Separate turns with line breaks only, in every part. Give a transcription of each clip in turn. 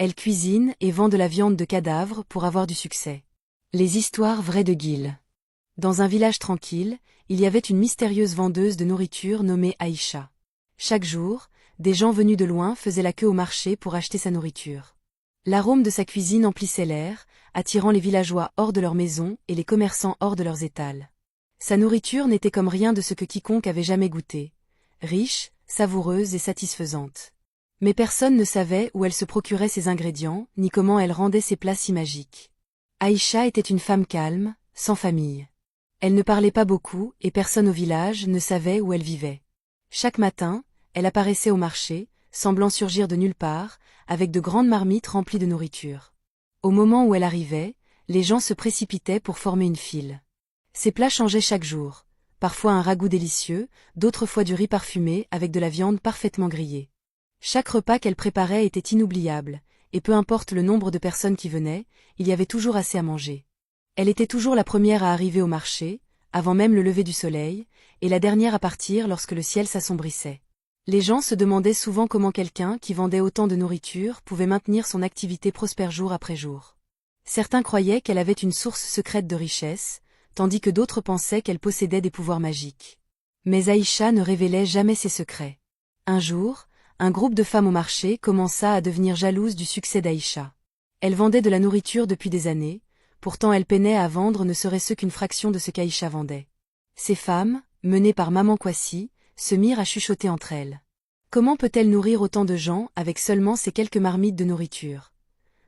Elle cuisine et vend de la viande de cadavres pour avoir du succès. Les histoires vraies de Gil. Dans un village tranquille, il y avait une mystérieuse vendeuse de nourriture nommée Aïcha. Chaque jour, des gens venus de loin faisaient la queue au marché pour acheter sa nourriture. L'arôme de sa cuisine emplissait l'air, attirant les villageois hors de leurs maisons et les commerçants hors de leurs étals. Sa nourriture n'était comme rien de ce que quiconque avait jamais goûté. Riche, savoureuse et satisfaisante. Mais personne ne savait où elle se procurait ses ingrédients, ni comment elle rendait ses plats si magiques. Aïcha était une femme calme, sans famille. Elle ne parlait pas beaucoup et personne au village ne savait où elle vivait. Chaque matin, elle apparaissait au marché, semblant surgir de nulle part, avec de grandes marmites remplies de nourriture. Au moment où elle arrivait, les gens se précipitaient pour former une file. Ses plats changeaient chaque jour, parfois un ragoût délicieux, d'autres fois du riz parfumé avec de la viande parfaitement grillée. Chaque repas qu'elle préparait était inoubliable, et peu importe le nombre de personnes qui venaient, il y avait toujours assez à manger. Elle était toujours la première à arriver au marché, avant même le lever du soleil, et la dernière à partir lorsque le ciel s'assombrissait. Les gens se demandaient souvent comment quelqu'un qui vendait autant de nourriture pouvait maintenir son activité prospère jour après jour. Certains croyaient qu'elle avait une source secrète de richesse, tandis que d'autres pensaient qu'elle possédait des pouvoirs magiques. Mais Aïcha ne révélait jamais ses secrets. Un jour, un groupe de femmes au marché commença à devenir jalouse du succès d'Aïcha. Elle vendait de la nourriture depuis des années, pourtant elle peinait à vendre ne serait-ce qu'une fraction de ce qu'Aïcha vendait. Ces femmes, menées par Maman Kwasi, se mirent à chuchoter entre elles. Comment peut-elle nourrir autant de gens avec seulement ces quelques marmites de nourriture?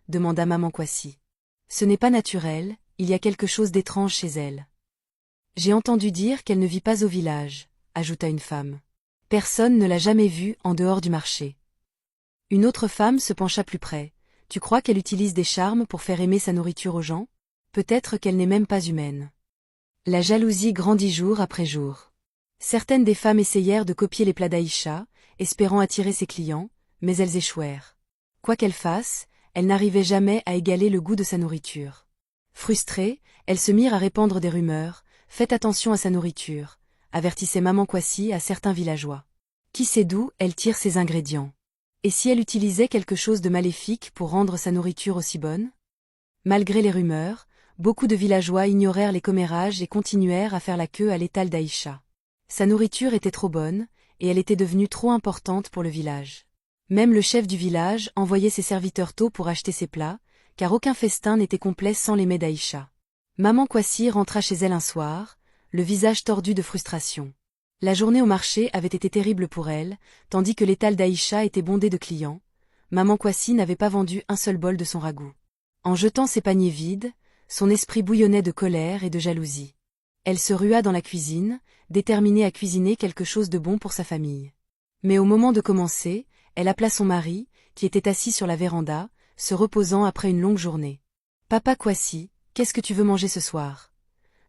Demanda Maman Kwasi. Ce n'est pas naturel, il y a quelque chose d'étrange chez elle. J'ai entendu dire qu'elle ne vit pas au village, ajouta une femme. Personne ne l'a jamais vue en dehors du marché. Une autre femme se pencha plus près. Tu crois qu'elle utilise des charmes pour faire aimer sa nourriture aux gens? Peut-être qu'elle n'est même pas humaine. La jalousie grandit jour après jour. Certaines des femmes essayèrent de copier les plats d'Aïcha, espérant attirer ses clients, mais elles échouèrent. Quoi qu'elles fassent, elles n'arrivaient jamais à égaler le goût de sa nourriture. Frustrées, elles se mirent à répandre des rumeurs. Faites attention à sa nourriture, avertissait Maman Kwasi à certains villageois. Qui sait d'où elle tire ses ingrédients? Et si elle utilisait quelque chose de maléfique pour rendre sa nourriture aussi bonne? Malgré les rumeurs, beaucoup de villageois ignorèrent les commérages et continuèrent à faire la queue à l'étal d'Aïcha. Sa nourriture était trop bonne, et elle était devenue trop importante pour le village. Même le chef du village envoyait ses serviteurs tôt pour acheter ses plats, car aucun festin n'était complet sans les mets d'Aïcha. Maman Kwasi rentra chez elle un soir, le visage tordu de frustration. La journée au marché avait été terrible pour elle, tandis que l'étal d'Aïcha était bondé de clients. Maman Kwasi n'avait pas vendu un seul bol de son ragoût. En jetant ses paniers vides, son esprit bouillonnait de colère et de jalousie. Elle se rua dans la cuisine, déterminée à cuisiner quelque chose de bon pour sa famille. Mais au moment de commencer, elle appela son mari, qui était assis sur la véranda, se reposant après une longue journée. « Papa Kwasi, qu'est-ce que tu veux manger ce soir ?»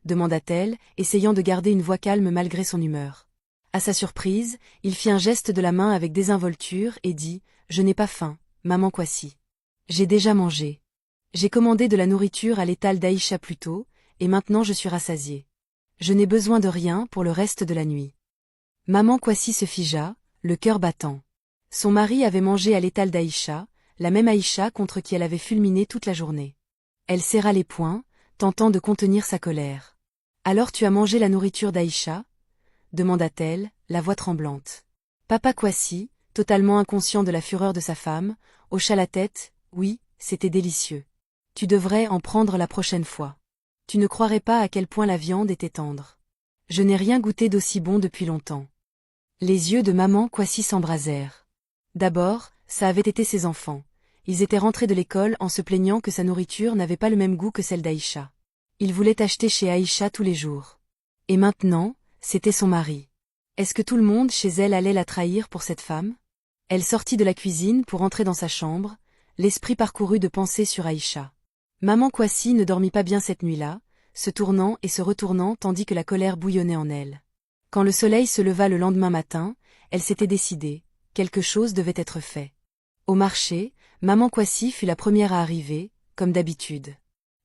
demanda-t-elle, essayant de garder une voix calme malgré son humeur. À sa surprise, il fit un geste de la main avec désinvolture et dit « Je n'ai pas faim, Maman Kwasi. J'ai déjà mangé. J'ai commandé de la nourriture à l'étal d'Aïcha plus tôt, et maintenant je suis rassasié. Je n'ai besoin de rien pour le reste de la nuit. » Maman Kwasi se figea, le cœur battant. Son mari avait mangé à l'étal d'Aïcha, la même Aïcha contre qui elle avait fulminé toute la journée. Elle serra les poings, tentant de contenir sa colère. « Alors tu as mangé la nourriture d'Aïcha ?» demanda-t-elle, la voix tremblante. Papa Kwasi, totalement inconscient de la fureur de sa femme, hocha la tête. « Oui, c'était délicieux. Tu devrais en prendre la prochaine fois. Tu ne croirais pas à quel point la viande était tendre. Je n'ai rien goûté d'aussi bon depuis longtemps. » Les yeux de Maman Kwasi s'embrasèrent. D'abord, ça avait été ses enfants. Ils étaient rentrés de l'école en se plaignant que sa nourriture n'avait pas le même goût que celle d'Aïcha. Il voulait acheter chez Aïcha tous les jours. Et maintenant, c'était son mari. Est-ce que tout le monde chez elle allait la trahir pour cette femme? Elle sortit de la cuisine pour entrer dans sa chambre, l'esprit parcouru de pensées sur Aïcha. Maman Kwasi ne dormit pas bien cette nuit-là, se tournant et se retournant tandis que la colère bouillonnait en elle. Quand le soleil se leva le lendemain matin, elle s'était décidée, quelque chose devait être fait. Au marché, Maman Kwasi fut la première à arriver, comme d'habitude.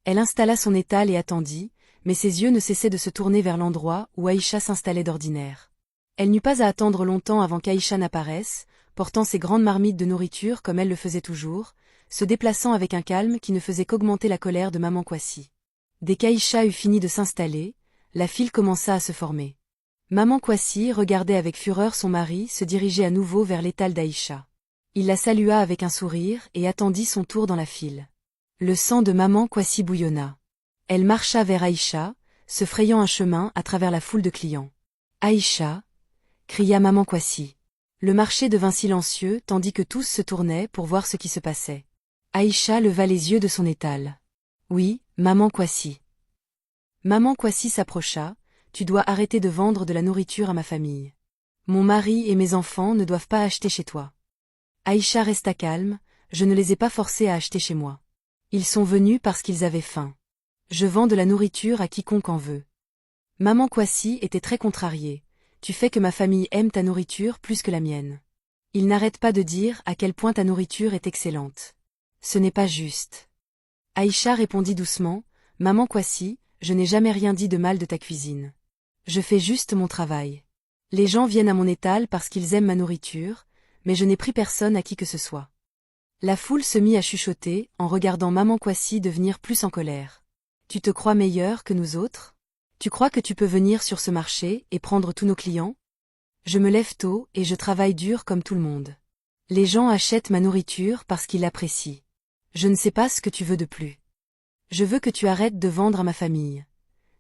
Elle installa son étal et attendit, mais ses yeux ne cessaient de se tourner vers l'endroit où Aïcha s'installait d'ordinaire. Elle n'eut pas à attendre longtemps avant qu'Aïcha n'apparaisse, portant ses grandes marmites de nourriture comme elle le faisait toujours, se déplaçant avec un calme qui ne faisait qu'augmenter la colère de maman Kwasi. Dès qu'Aïcha eut fini de s'installer, la file commença à se former. Maman Kwasi regardait avec fureur son mari se diriger à nouveau vers l'étal d'Aïcha. Il la salua avec un sourire et attendit son tour dans la file. Le sang de maman Kwasi bouillonna. Elle marcha vers Aïcha, se frayant un chemin à travers la foule de clients. « Aïcha !» cria maman Kwasi. Le marché devint silencieux tandis que tous se tournaient pour voir ce qui se passait. Aïcha leva les yeux de son étal. « Oui, maman Kwasi. » Maman Kwasi s'approcha. « Tu dois arrêter de vendre de la nourriture à ma famille. Mon mari et mes enfants ne doivent pas acheter chez toi. » Aïcha resta calme. « Je ne les ai pas forcés à acheter chez moi. Ils sont venus parce qu'ils avaient faim. Je vends de la nourriture à quiconque en veut. » Maman Kwasi était très contrariée. « Tu fais que ma famille aime ta nourriture plus que la mienne. Ils n'arrêtent pas de dire à quel point ta nourriture est excellente. Ce n'est pas juste. » Aïcha répondit doucement. « Maman Kwasi, je n'ai jamais rien dit de mal de ta cuisine. Je fais juste mon travail. Les gens viennent à mon étal parce qu'ils aiment ma nourriture, mais je n'ai pris personne à qui que ce soit. » La foule se mit à chuchoter, en regardant maman Kwasi devenir plus en colère. « Tu te crois meilleur que nous autres? Tu crois que tu peux venir sur ce marché et prendre tous nos clients? Je me lève tôt et je travaille dur comme tout le monde. Les gens achètent ma nourriture parce qu'ils l'apprécient. Je ne sais pas ce que tu veux de plus. Je veux que tu arrêtes de vendre à ma famille, »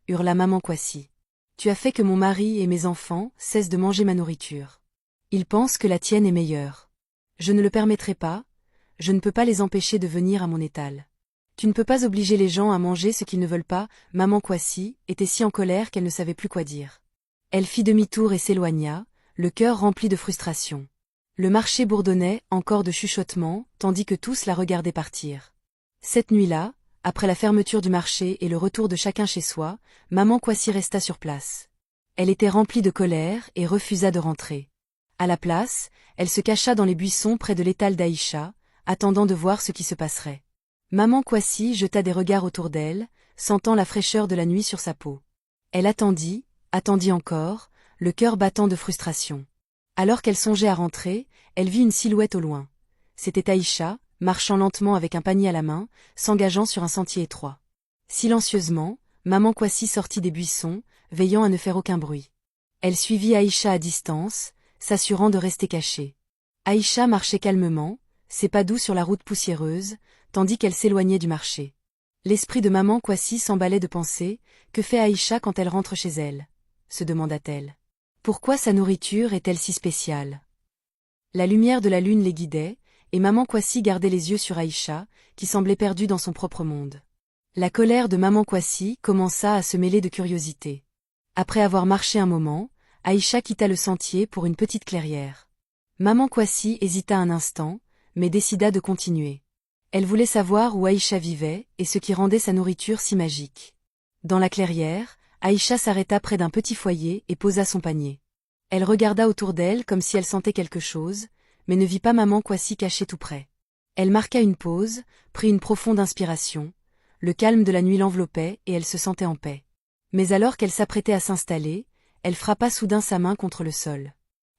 hurla maman Kwasi. « Tu as fait que mon mari et mes enfants cessent de manger ma nourriture. Ils pensent que la tienne est meilleure. Je ne le permettrai pas, je ne peux pas les empêcher de venir à mon étal. Tu ne peux pas obliger les gens à manger ce qu'ils ne veulent pas. » Maman Kwasi était si en colère qu'elle ne savait plus quoi dire. Elle fit demi-tour et s'éloigna, le cœur rempli de frustration. Le marché bourdonnait encore de chuchotements, tandis que tous la regardaient partir. Cette nuit-là, après la fermeture du marché et le retour de chacun chez soi, maman Kwasi resta sur place. Elle était remplie de colère et refusa de rentrer. À la place, elle se cacha dans les buissons près de l'étal d'Aïcha, attendant de voir ce qui se passerait. Maman Kwasi jeta des regards autour d'elle, sentant la fraîcheur de la nuit sur sa peau. Elle attendit encore, le cœur battant de frustration. Alors qu'elle songeait à rentrer, elle vit une silhouette au loin. C'était Aïcha, marchant lentement avec un panier à la main, s'engageant sur un sentier étroit. Silencieusement, maman Kwasi sortit des buissons, veillant à ne faire aucun bruit. Elle suivit Aïcha à distance, s'assurant de rester cachée. Aïcha marchait calmement, ses pas doux sur la route poussiéreuse, tandis qu'elle s'éloignait du marché. L'esprit de maman Kwasi s'emballait de pensées. Que fait Aïcha quand elle rentre chez elle? Se demanda-t-elle. Pourquoi sa nourriture est-elle si spéciale? La lumière de la lune les guidait, et maman Kwasi gardait les yeux sur Aïcha, qui semblait perdue dans son propre monde. La colère de maman Kwasi commença à se mêler de curiosité. Après avoir marché un moment, Aïcha quitta le sentier pour une petite clairière. Maman Kwasi hésita un instant, mais décida de continuer. Elle voulait savoir où Aïcha vivait et ce qui rendait sa nourriture si magique. Dans la clairière, Aïcha s'arrêta près d'un petit foyer et posa son panier. Elle regarda autour d'elle comme si elle sentait quelque chose, mais ne vit pas maman Kwasi cachée tout près. Elle marqua une pause, prit une profonde inspiration. Le calme de la nuit l'enveloppait et elle se sentait en paix. Mais alors qu'elle s'apprêtait à s'installer, elle frappa soudain sa main contre le sol.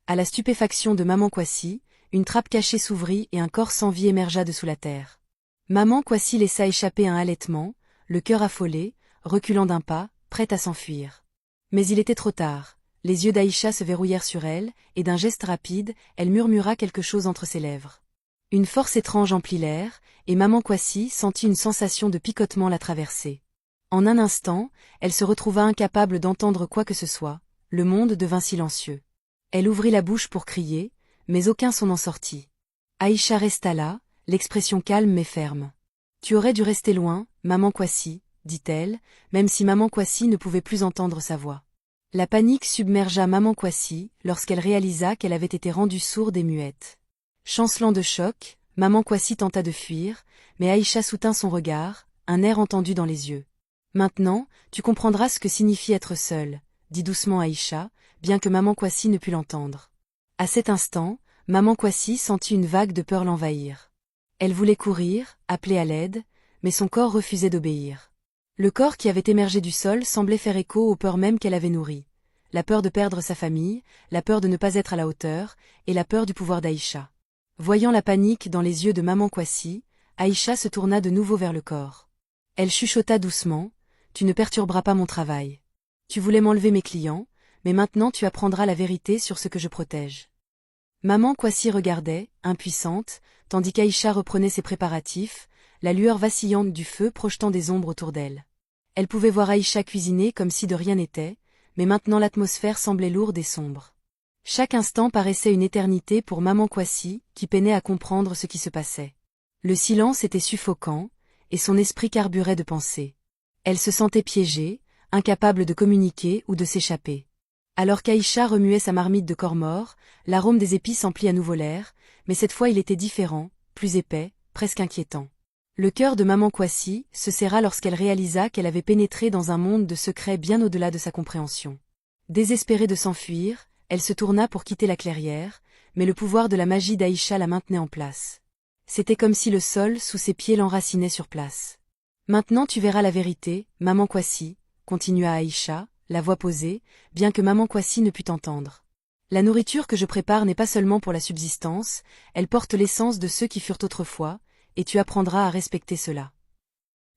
À la stupéfaction de maman Kwasi, une trappe cachée s'ouvrit et un corps sans vie émergea de sous la terre. Maman Kwasi laissa échapper un halètement, le cœur affolé, reculant d'un pas, prête à s'enfuir. Mais il était trop tard. Les yeux d'Aïcha se verrouillèrent sur elle, et d'un geste rapide, elle murmura quelque chose entre ses lèvres. Une force étrange emplit l'air, et maman Kwasi sentit une sensation de picotement la traverser. En un instant, elle se retrouva incapable d'entendre quoi que ce soit, le monde devint silencieux. Elle ouvrit la bouche pour crier, mais aucun son n'en sortit. Aïcha resta là, l'expression calme mais ferme. « Tu aurais dû rester loin, maman Kwasi, » dit-elle, même si maman Kwasi ne pouvait plus entendre sa voix. La panique submergea maman Kwasi lorsqu'elle réalisa qu'elle avait été rendue sourde et muette. Chancelant de choc, maman Kwasi tenta de fuir, mais Aïcha soutint son regard, un air entendu dans les yeux. « Maintenant, tu comprendras ce que signifie être seule, » dit doucement Aïcha, bien que maman Kwasi ne pût l'entendre. À cet instant, maman Kwasi sentit une vague de peur l'envahir. Elle voulait courir, appeler à l'aide, mais son corps refusait d'obéir. Le corps qui avait émergé du sol semblait faire écho aux peurs mêmes qu'elle avait nourries. La peur de perdre sa famille, la peur de ne pas être à la hauteur, et la peur du pouvoir d'Aïcha. Voyant la panique dans les yeux de maman Kwasi, Aïcha se tourna de nouveau vers le corps. Elle chuchota doucement, « Tu ne perturberas pas mon travail. Tu voulais m'enlever mes clients, mais maintenant tu apprendras la vérité sur ce que je protège. » Maman Kwasi regardait, impuissante, tandis qu'Aïcha reprenait ses préparatifs, la lueur vacillante du feu projetant des ombres autour d'elle. Elle pouvait voir Aïcha cuisiner comme si de rien n'était, mais maintenant l'atmosphère semblait lourde et sombre. Chaque instant paraissait une éternité pour Maman Kwasi, qui peinait à comprendre ce qui se passait. Le silence était suffocant, et son esprit carburait de pensées. Elle se sentait piégée, incapable de communiquer ou de s'échapper. Alors qu'Aïcha remuait sa marmite de corps mort, l'arôme des épices emplit à nouveau l'air, mais cette fois il était différent, plus épais, presque inquiétant. Le cœur de Maman Kwasi se serra lorsqu'elle réalisa qu'elle avait pénétré dans un monde de secrets bien au-delà de sa compréhension. Désespérée de s'enfuir, elle se tourna pour quitter la clairière, mais le pouvoir de la magie d'Aïcha la maintenait en place. C'était comme si le sol sous ses pieds l'enracinait sur place. « Maintenant tu verras la vérité, Maman Kwasi », continua Aïcha, la voix posée, bien que Maman Kwasi ne pût entendre. La nourriture que je prépare n'est pas seulement pour la subsistance, elle porte l'essence de ceux qui furent autrefois, et tu apprendras à respecter cela.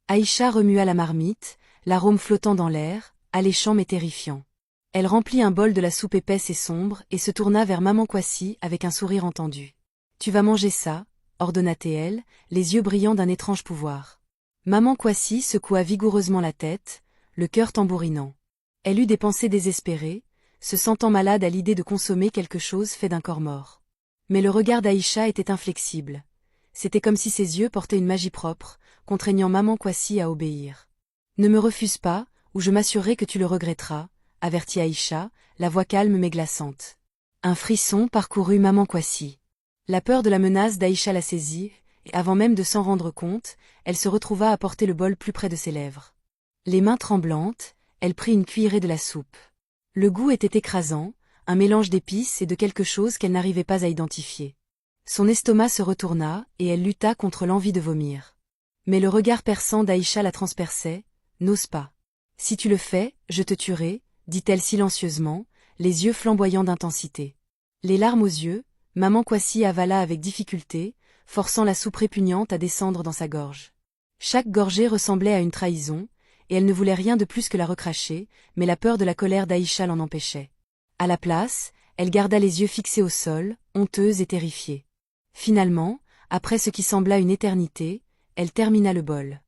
Aïcha remua la marmite, l'arôme flottant dans l'air, alléchant mais terrifiant. Elle remplit un bol de la soupe épaisse et sombre et se tourna vers Maman Kwasi avec un sourire entendu. « Tu vas manger ça, » ordonna-t-elle, les yeux brillants d'un étrange pouvoir. Maman Kwasi secoua vigoureusement la tête, le cœur tambourinant. Elle eut des pensées désespérées, se sentant malade à l'idée de consommer quelque chose fait d'un corps mort. Mais le regard d'Aïcha était inflexible. C'était comme si ses yeux portaient une magie propre, contraignant Maman Kwasi à obéir. « Ne me refuse pas, ou je m'assurerai que tu le regretteras, » avertit Aïcha, la voix calme mais glaçante. Un frisson parcourut Maman Kwasi. La peur de la menace d'Aïcha la saisit, et avant même de s'en rendre compte, elle se retrouva à porter le bol plus près de ses lèvres. Les mains tremblantes, elle prit une cuillerée de la soupe. Le goût était écrasant, un mélange d'épices et de quelque chose qu'elle n'arrivait pas à identifier. Son estomac se retourna, et elle lutta contre l'envie de vomir. Mais le regard perçant d'Aïcha la transperçait, « N'ose pas. Si tu le fais, je te tuerai, » dit-elle silencieusement, les yeux flamboyants d'intensité. Les larmes aux yeux, Maman Kwasi avala avec difficulté, forçant la soupe répugnante à descendre dans sa gorge. Chaque gorgée ressemblait à une trahison, et elle ne voulait rien de plus que la recracher, mais la peur de la colère d'Aïcha l'en empêchait. À la place, elle garda les yeux fixés au sol, honteuse et terrifiée. Finalement, après ce qui sembla une éternité, elle termina le bol.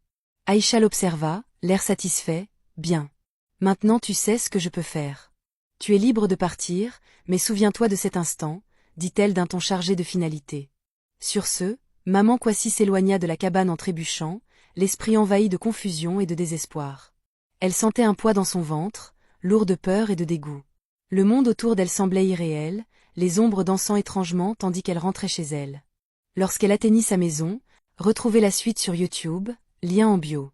Aïcha l'observa, l'air satisfait, « Bien. Maintenant tu sais ce que je peux faire. Tu es libre de partir, mais souviens-toi de cet instant, » dit-elle d'un ton chargé de finalité. Sur ce, Maman Kwasi s'éloigna de la cabane en trébuchant, l'esprit envahi de confusion et de désespoir. Elle sentait un poids dans son ventre, lourd de peur et de dégoût. Le monde autour d'elle semblait irréel, les ombres dansant étrangement tandis qu'elle rentrait chez elle. Lorsqu'elle atteignit sa maison, retrouvez la suite sur YouTube, lien en bio.